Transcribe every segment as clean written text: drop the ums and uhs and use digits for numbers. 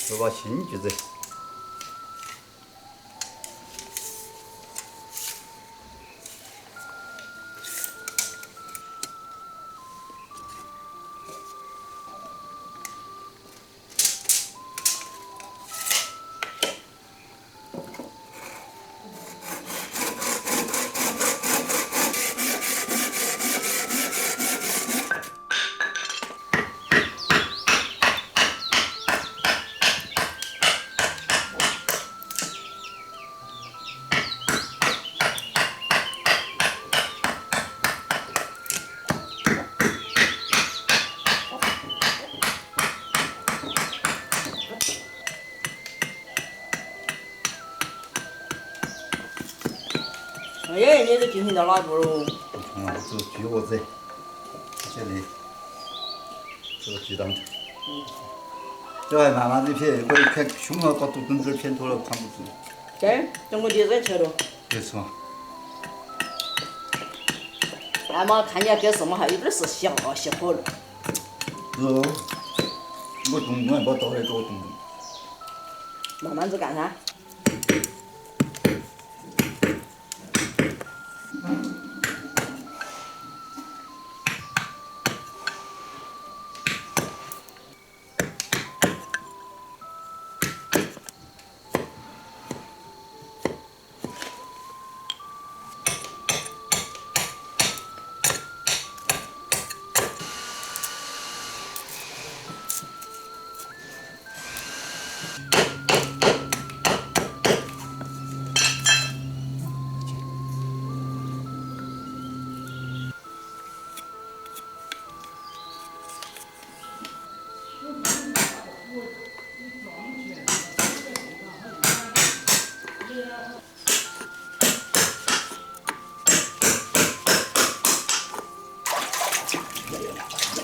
做把新橘子。哎，你都进行到哪步喽？这个锯盒子，这里，这个锯当。这还慢慢的撇，我一看胸号把肚墩子偏脱了，扛不住。对，等我地再吃了。别吃嘛。那么看起来跟什么还有点是小可了。哦，我动动还把刀来给我动动。慢慢子干噻。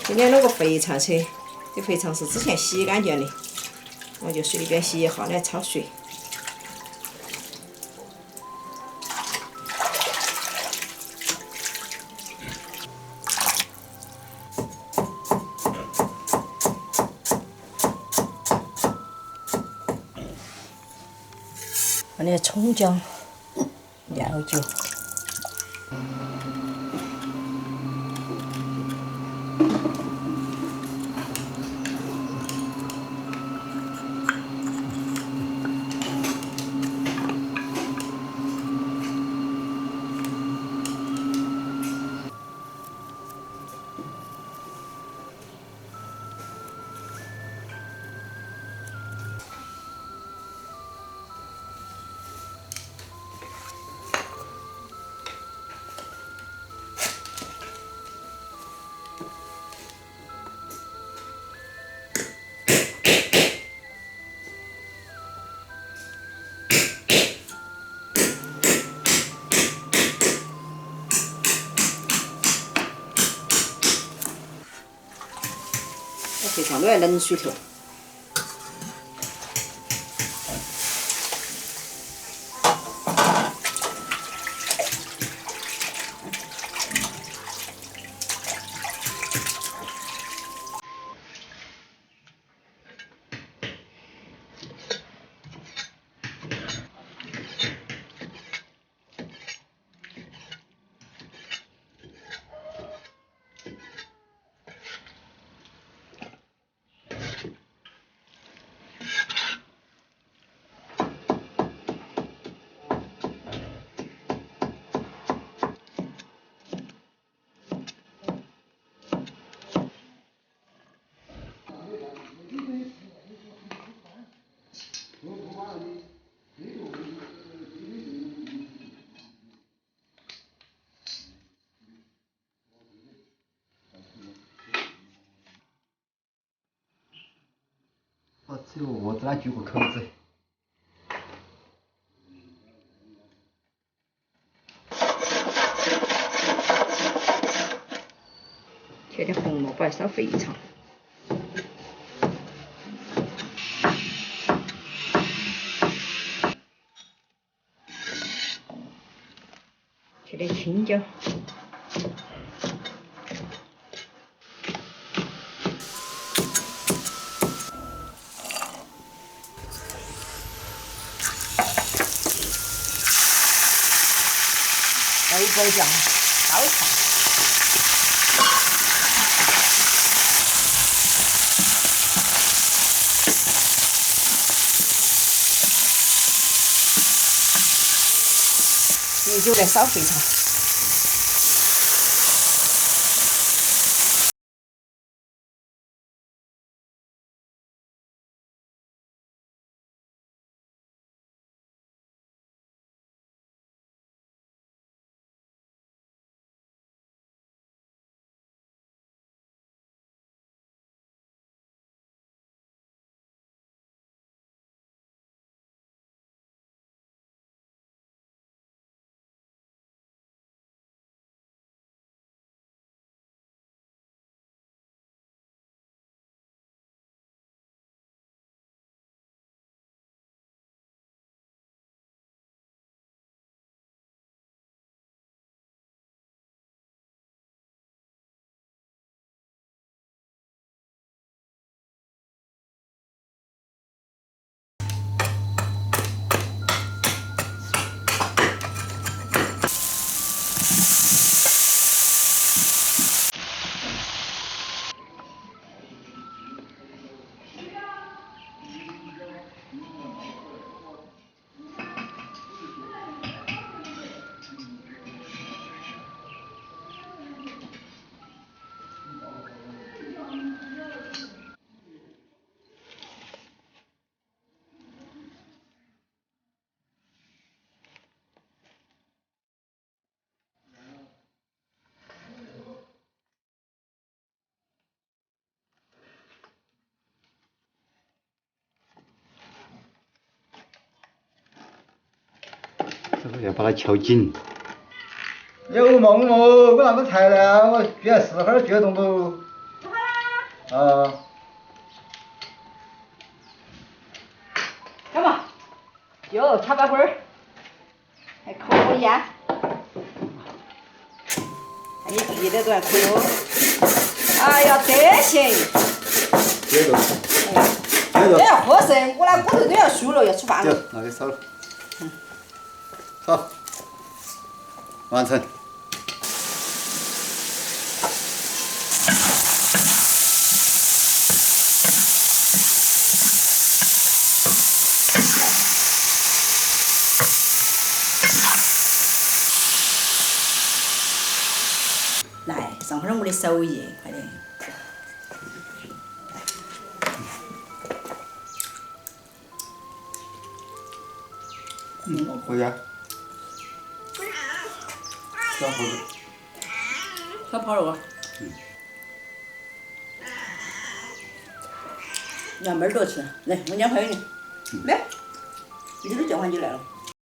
今天弄个肥肠吃，这肥肠是之前洗干净的，我就随便洗一下来焯水。放点葱姜、料酒。肥肠都在冷水头。这个锅子它锯个口子。切点红萝卜烧肥肠。切点青椒。豆包酱烧菜。米酒来烧肥肠。这个要把它敲紧。有梦哦，我那个菜呢？我卷4会儿卷动都。啊。干嘛？哟，炒把会儿，还可以啊。看你记得都还可以哦。哎呀，得行。接着。都要喝噻，我那骨头都要熟了，要吃饭了。行，那给烧了。好，完成。来，上会儿我们的手艺，快点。可以啊。小伙子。小泡了哇。你要妹儿多吃，来，我2块给你。来，一会儿叫唤你来了。